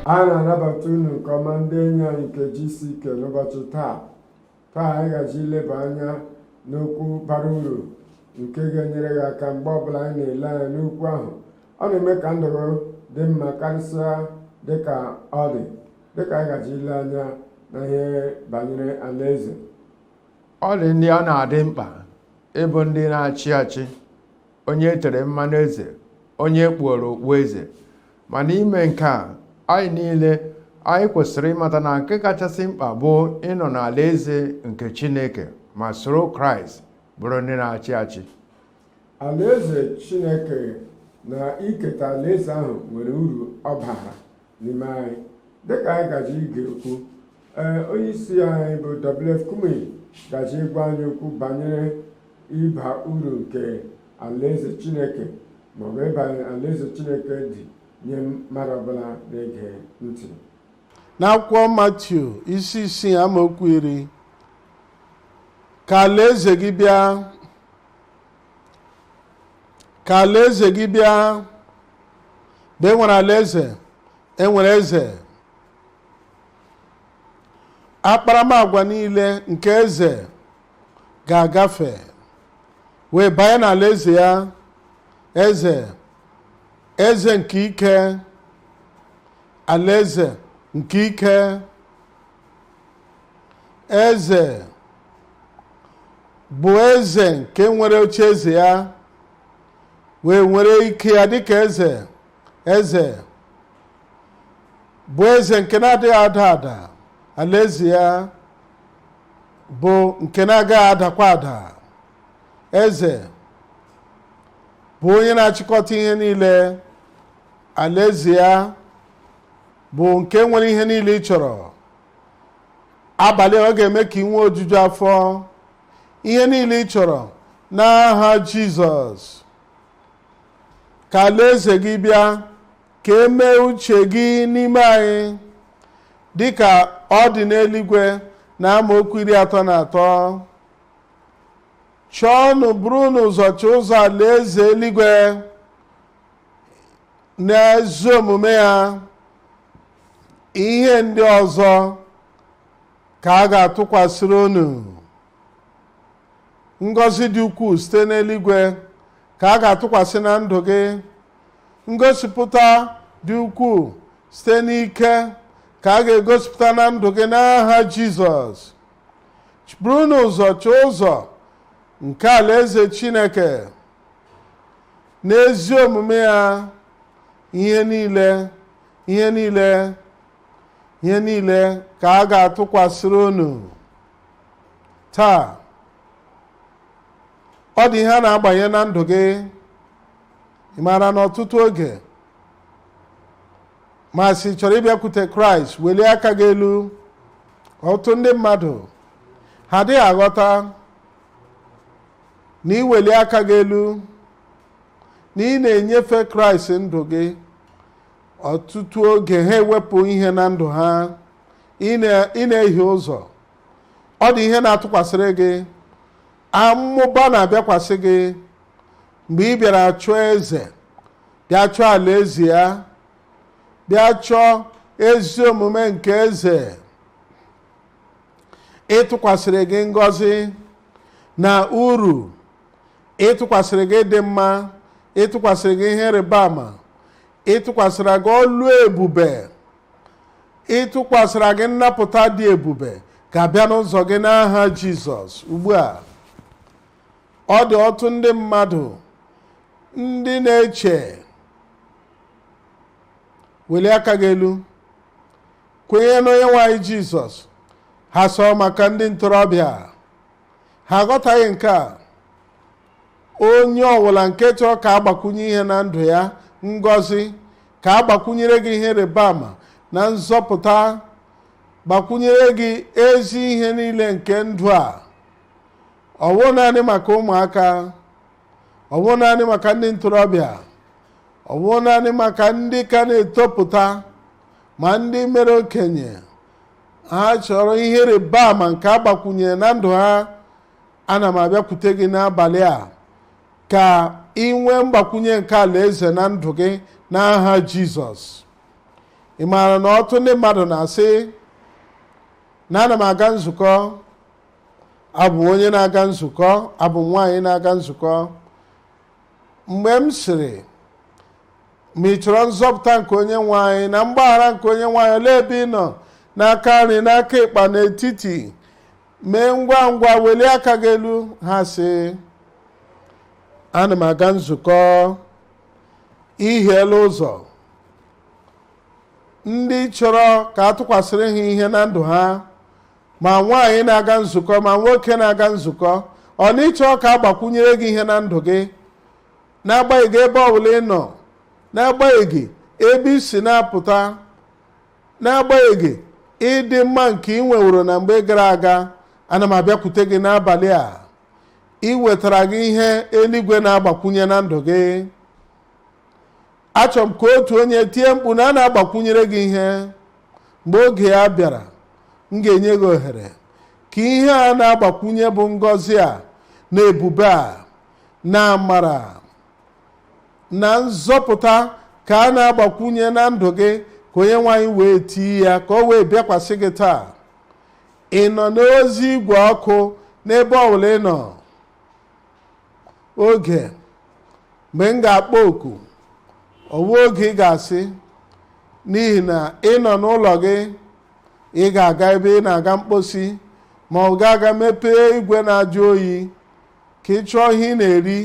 a na-anabata unu nke ọma ndị enyi anyị nke GCK n'ụbọchị taa anyị gaji ileba anya n'okwu bara uru nke ga-enyere gị aka mgbe ọbụla anyị na-ele anya n'okwu ahụ. Ọ na-eme ka ndụ dị mma karịsịa dịka anyị gaji ile anya na ihe banyere alaeze. Ọ dị ndị ọ na-adị mkpa ịbụ ndị na-achị achị, onye etere mmanụ eze, onye kpuoro okpu eze. Ma n'ime nke a, anyị niile anyị kwesịrị ịmata na nke kachasị mkpa bụ ịnọ n'ala eze nke Chineke ma soro Kraịst bụrụ ndị na-achị achị. Alaeze Chineke na iketa alaeze ahụ nwere uru ọ bara n'ime anyị. Dịka anyị gaji ige okwu, onye isi anyị bụ W.F. Kumi gaji ịgwa anyị okwu banyere ịba uru nke alaeze Chineke maọbụ ịba alaeze Chineke dị nye mmadụ ọbụla na-ege ntị. N'akwụkwọ Matiu isi 6 amaokwu 10, ka alaeze gị bịa, ka alaeze gị bịa. Mgbe enwere alaeze, enwere eze. Akparamagwa niile nke eze ga-agafe wee banye n'alaeze ya. Eze nke ike, alaeze nke ike. Eze bụ eze nke nwere oche eze ya wee nwere ike ya dịka eze bụ eze nke na-adịghị ada ada. Alaeze ya bụ nke na-agaghị adakwa ada. Eze bụ onye na-achịkọta ihe niile. Alaeze ya bụ nke nwere ihe niile ị chọrọ. Abalị ọ ga-eme ka ị nwee ojuju afọ ihe niile ị chọrọ n'aha Jizọs. Ka alaeze gị bịa, ka emee uche gị n'ime anyị dịka ọ dị n'eluigwe na amaokwu 33. Chọọnụ buru n'ụzọ chọọ ụzọ alaeze eluigwe na ezi omume ya. Ihe ndị ọzọ ka a ga-atụkwasịrị unu. Ngọzi dị ukwuu site n'eluigwe ka a ga-atụkwasị na ndụ gị. Ngosipụta dị ukwuu site n'ike ka a ga-egosipụta na ndụ gị n'aha Jizọs. Buru n'ụzọ chọọ ụzọ nke alaeze Chineke n'ezi omume ya. Ihe niile ka a ga-atụkwasịrị unu. Taa, ọ dị ihe a na-agbanye na ndụ gị. Ị maara na ọtụtụ oge ma sị chọrọ ịbịakwute Kraịst, welie aka gị elu. Ọtụtụ ndị mmadụ ha adịghị aghọta na iweli aka gị elu na ị na-enyefe Kraịst ndụ gị. Ọtụtụ oge ha ewepụ ihe na ndụ ha. Ị na-ehi ụzọ, ọ dị ihe na-atụkwasịrị gị. Amụba na-abịakwasị gị mgbe ị bịara chụọ eze, bịa chụọ alaeze ya, bịa chọọ ezi omume nke eze. Ịtụkwasịrị gị ngọzi na uru, ịtụkwasịrị gị dị mma, ịtụkwasịrị gị ihe ịrịba ama, ịtụkwasịrị gị ọlụ ebube, ịtụkwasịrị gị nnapụta dị ebube ga-abịa n'ụzọ gị n'aha Jizọs. Ugbu a, ọ dị ọtụtụ ndị mmadụ ndị na-eche, welie aka gị elu, kwenye n'onye nwe anyị Jizọs. Ha sọ maka ndị ntorobịa, ha aghọtaghị nke a. Onye ọbụla nke chọrọ ka agbakwunye ihe na ndụ ya, ngọzi, ka agbakwunyere gị ihe ịrịba ama na nzọpụta, gbakwunyere gị ezi ihe niile nke ndụ a. Ọ bụghị naanị maka ụmụaka, ọ bụghị naanị maka ndị ntorobịa, ọ bụghị naanị maka ndị ka na-etopụta, ma ndị mere okenye. Ha chọrọ ihe ịrịba ama nke agbakwunyere na ndụ ha. Ana m abịakwute gị n'abalị a ka ị nwee mgbakwunye nke alaeze na ndụ gị n'aha Jizọs. ị maara na ọtụtụ ndị mmadụ na-asị na ana m aga nzukọ, abụ onye na-aga nzukọ, abụ nwaanyị na-aga nzukọ. Mgbe m sịrị ma ị chọrọ nzọpụta nke onye nwaanyị na mgbaghara nke onye nwaanyị, olee ebe ị nọ, n'aka nri n'aka ịkpa n'etiti, mee ngwa ngwa welie aka gị elu. Ha sị ana m aga nzukọ, ihiela ụzọ ndị chọrọ ka a tụkwasịrị ha ihe na ndụ ha, ma nwaanyị na-aga nzukọ ma nwoke na-aga nzukọ. Ọ na ịchọ ka a gbakwunyere gị ihe na ndụ gị, n'agbanyeghị ebe ọbụla ị nọ, n'agbanyeghị ebe ị si na-apụta, n'agbanyeghị ịdị mma nke ị nweworo na mgbe gara aga. Ana m abịakwute gị n'abalị a iwetara gị ihe eluigwe na-agbakwunye na ndụ gị. Achọrọ m ka otu onye tie mkpu na a na-agbakwunyere gị ihe. Mgbe oge ya bịara, m ga-enye gị ohere ka ihe a na-agbakwunye bụ ngọzi a na ebube a na amara na nzọpụta ka a na-agbakwunye na ndụ gị, ka onye nwaanyị wee tii ya, ka o wee bịakwasị gị taa. Ị nọ n'ozi igwe ọkụ n'ebe ọbụla ị nọ, oge mgbe m ga-akpọ oku, ọwụ oge ị ga-asị, n'ihi na ị nọ n'ụlọ gị, ị ga-aga ebe ị na-aga mkposi, ma ọ ga-aga mepee igwe na-ajụ oyi ka ị chọọ ihe ị na-eri.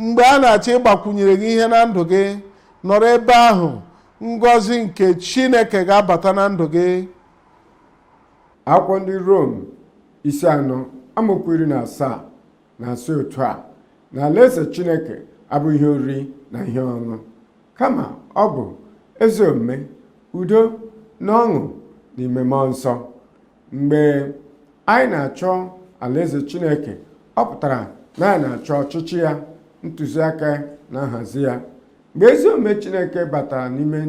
Mgbe a na-achọ ịgbakwunyere gị ihe na ndụ gị, nọrọ ebe ahụ, ngọzi nke Chineke ga-abata na ndụ gị. Akwụkwọ ndị Rom 4 amaokwu 17 na-asị otu a, na alaeze Chineke abụghị ihe oriri na ihe ọṅụ, kama ọ bụ ezi omume, udo na ọṅụ n'ime mmụọ nsọ. Mgbe anyị na-achọ alaeze Chineke, ọ pụtara na anyị na-achọ ọchịchị ya, ntụziaka na nhazi ya. Mgbe ezi omume Chineke batara n'ime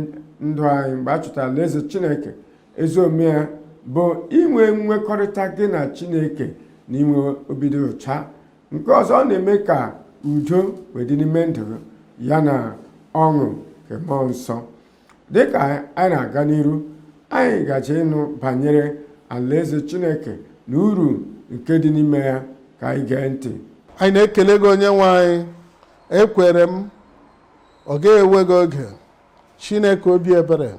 ndụ anyị, mgbe a chọtara alaeze Chineke, ezi omume ya bụ inwe nwekọrịta gị na Chineke na inwe obi dị ụcha. Nke ọzọ, ọ na-eme ka udo wee dị n'ime ndụ ya na ọṅụ nke mmụọ nsọ. Dịka anyị na-aga n'iru, anyị gaje ịnụ banyere alaeze Chineke na uru nke dị n'ime ya. Ka anyị gee ntị. Anyị na-ekele gị onye nwe anyị. Ekwere m ọ ga-ewe gị oge. Chineke obi ebere,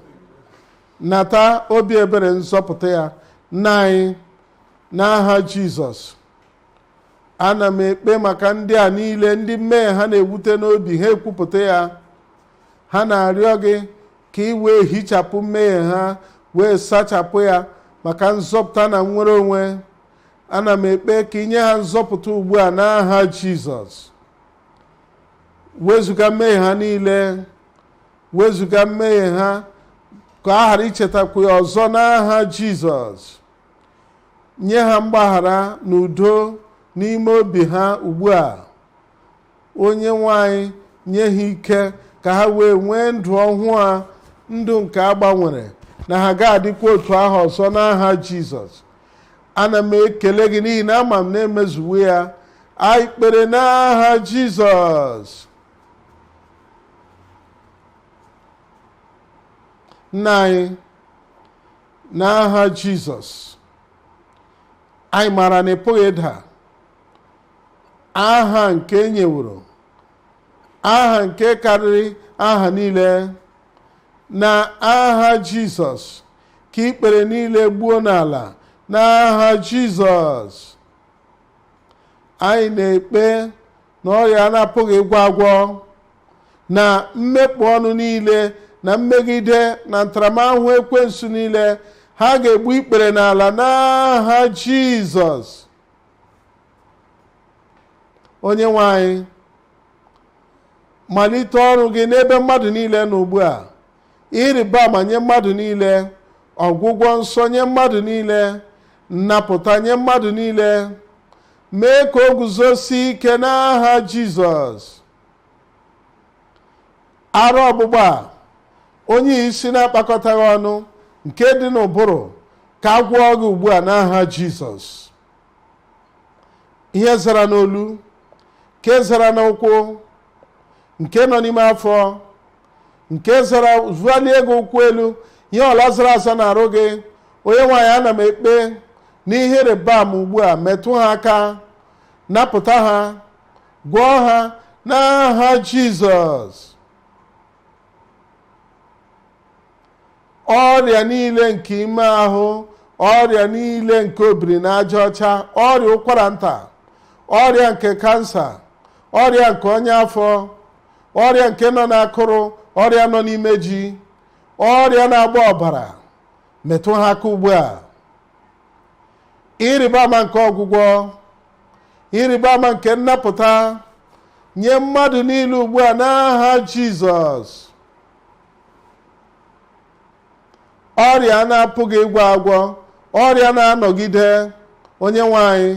nata obi ebere nzọpụta ya nna anyị, n'aha Jizọs. Ana m ekpe maka ndị a niile, ndị mmehie ha na-ewute n'obi, ha ekwupụta ya. Ha na-arịọ gị ka ị wee hichapụ mmehie ha, wee sachapụ ya maka nzọpụta na nnwere onwe. Ana m ekpe ka inye ha nzọpụta ugbu a n'aha Jizọs. Wezuga mmehie ha niile, wezuga mmehie ha, ka a ghara ichetakwu ya ọzọ n'aha Jizọs. Nye ha mgbaghara na udo n'ime obi ha ugbu a. Onye nwanyị, nye ha ike ka ha wee nwee ndụ ọhụụ a, ndụ nke agbanwere, na ha ga-adịkwa otu ahụ ọzọ n'aha Jizọs. Ana m ekele gị n'ihi na ama m na-emezuwe ya. Anyị kpere n'aha Jizọs. Nna anyị, n'aha Jizọs, anyị maara na ị pụghị ịda aha nke e nyeworo, aha nke karịrị aha niile. Na aha Jizọs ka ikpere niile gbuo n'ala, n'aha Jizọs. Anyị na-ekpe na ọrịa na-apụghị ịgwọ agwọ, na mmekpu ọnụ niile, na mmegide na ntaramahụhụ ekwensu niile, ha ga-egbu ikpere n'ala n'aha Jizọs. Onye nwe anyị, malite ọrụ gị n'ebe mmadụ niile nọ ugbu a. Ịrịba ama nye mmadụ niile, ọgwụgwọ nsọ nye mmadụ niile, nnapụta nye mmadụ niile. Mee ka o guzosie ike n'aha Jizọs. Arụ ọgbụgba, onye isi na-akpakọtaghị ọnụ, nke dị n'ụbụrụ, ka a gwọọ gị ugbu a n'aha Jizọs. Ihe zara n'olu, nke zara n'ụkwụ, nke nọ n'ime afọ, nke zara zụalie gị ụkwụ elu, ihe ọla zara aza na-arụ gị, onye nwaanyị ana m ekpe n'ihe ịrịba ama ugbu a metụ ha aka, napụta ha, gwọọ ha n'aha Jizọs. Ọrịa niile nke ime ahụ, ọrịa niile nke obiri na aja ọcha, ọrịa ụkwara nta, ọrịa nke kansa, ọrịa nke ọnya afọ, ọrịa nke nọ n'akụrụ, ọrịa nọ n'ime ji, ọrịa na-agba ọbara, metụ ha aka ugbu a. Ịrịba ama nke ọgwụgwọ, ịrịba ama nke nnapụta nye mmadụ niile ugbu a n'aha Jizọs. Ọrịa na-apụghị ịgwọ agwọ, ọrịa na-anọgide, onye nwanyị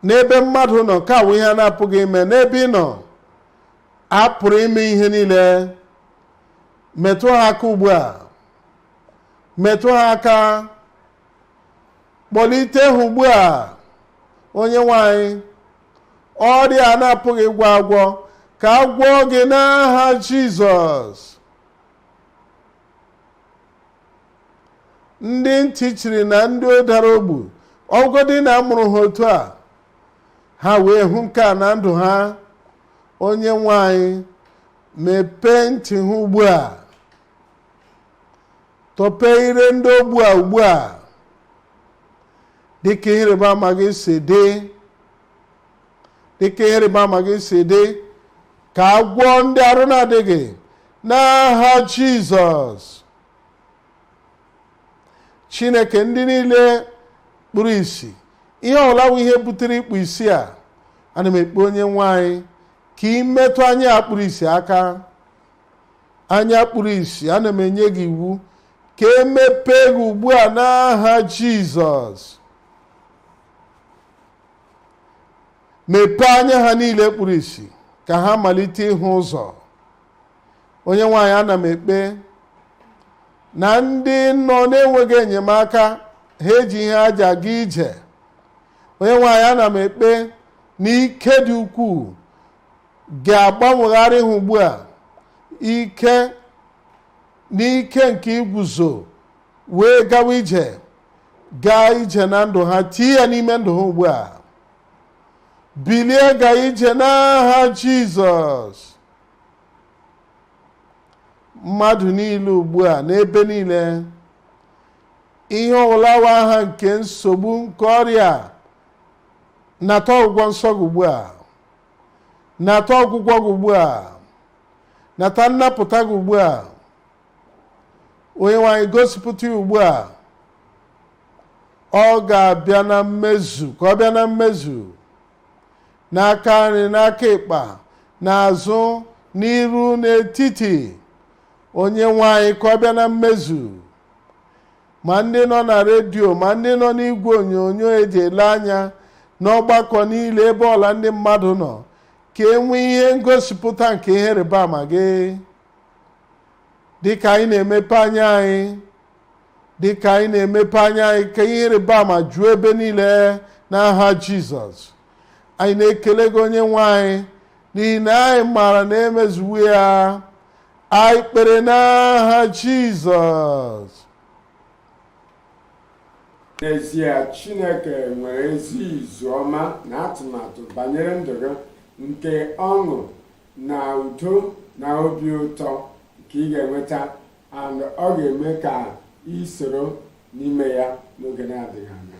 n'ebe mmadụ nọ ka awụ ihe na-apụghị ime, n'ebe ị nọ apụrụ ime ihe niile. Metụ ha aka ugbu a, metụ ha aka, kpọlite ha ugbu a, onye nwanyị. Ọrịa na-apụghị ịgwọ agwọ ka a gwọọ gị n'aha Jizọs. Ndị ntị chiri na ndị dara ogbu, ọgọdị na amụrụ ha otu a, ha wee hụ nke a na ndụ ha. Onye nwanyị, mepee ntị ha ugbu a, tọpee ire ndị ogbu a ugbu a, dịka ihe ịrịba ama gị si dị, dịka ihe ịrịba ama gị si dị, ka a gwọọ ndị arụ na-adịghị n'aha Jizọs. Chineke, ndị niile kpụrụ isi, ihe ọlawa ihe butere ịkpụ isi a, ana m ekpe onye nwanyị ka ị metụ anya akpụrụ isi aka. Anya kpụrụ isi, ana m enye gị iwu ka emepee gị ugbu a n'aha Jizọs. Mepee anya ha niile kpụrụ isi ka ha malite ịhụ ụzọ. Onye nwanyị, ana m ekpe na ndị nọ na-enweghị enyemaka, ha eji ihe aja aga ije. Onye nwanyị, ana m ekpe na ike dị ukwuu ga-agbanwegharị ha ugbu a, ike n'ike nke iguzo wee gawa ije, gaa ije na ndụ ha, tie ya n'ime ndụ ha ugbu a. Bilie gaa ije n'aha Jizọs. Mmadụ niile ugbu a n'ebe niile, ihe ọwụlawa aha nke nsogbu nke ọrịa, nata ọgwụgwọ nsọ gị ugbu a, nata ọgwụgwọ gị ugbu a, nata nnapụta gị ugbu a. Onye nwanyị, gosipụta ya ugbu a. Ọ ga-abịa na mmezu, ka ọ bịa na mmezu, n'aka nri, n'aka ịkpa, n'azụ, n'iru, n'etiti. Onye nwanyị, ka ọ bịa na mmezu. Ma ndị nọ na redio, ma ndị nọ n'igwe onyonyo eji ele anya, n'ọgbakọ niile ebe ọla ndị mmadụ nọ, ka e nwee ihe ngosipụta nke ihe ịrịba ama gị. Dịka anyị na-emepe anya anyị, dịka anyị na-emepe anya anyị, ka ihe ịrịba ama juo ebe niile n'aha Jizọs. Anyị na-ekele gị, onye nwanyị, n'ihi na anyị maara na emezuwo ya. Anyị kpere n'aha Jizọs. N'ezie, Chineke nwere ezi izu ọma na atụmatụ banyere ndụ gị, nke ọṅụ na udo na obi ụtọ nke ị ga-enweta, and ọ ga-eme ka ị soro n'ime ya n'oge na-adịghị anya.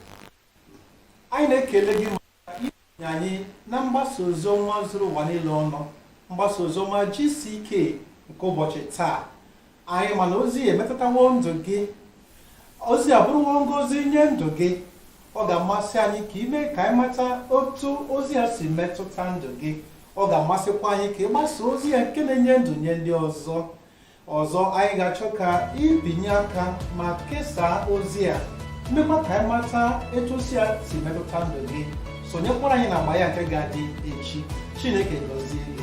Anyị na-ekele gị maka inye anyị na mgbasa ozi ọma zuru ụwa niile ọnụ, mgbasa ozi ọma GCK nke ụbọchị taa. Anyị mana ozi emetụtawo ndụ gị, ozi abụrụwo ngozi nye ndụ gị. Ọ ga-amasị anyị ka ime ka anyị mata otu ozi ya si metụta ndụ gị. Ọ ga-amasịkwa anyị ka ị gbasa ozi ya nke na-enye ndụ nye ndị ọzọ. Anyị ga-achọ ka ibinye aka ma kesaa ozi a, mmekwa ka anyị mata etu ozi ya si metụta ndụ gị. Sonyekwara anyị na agba ya nke ga-adị echi. Chineke gọzie gị.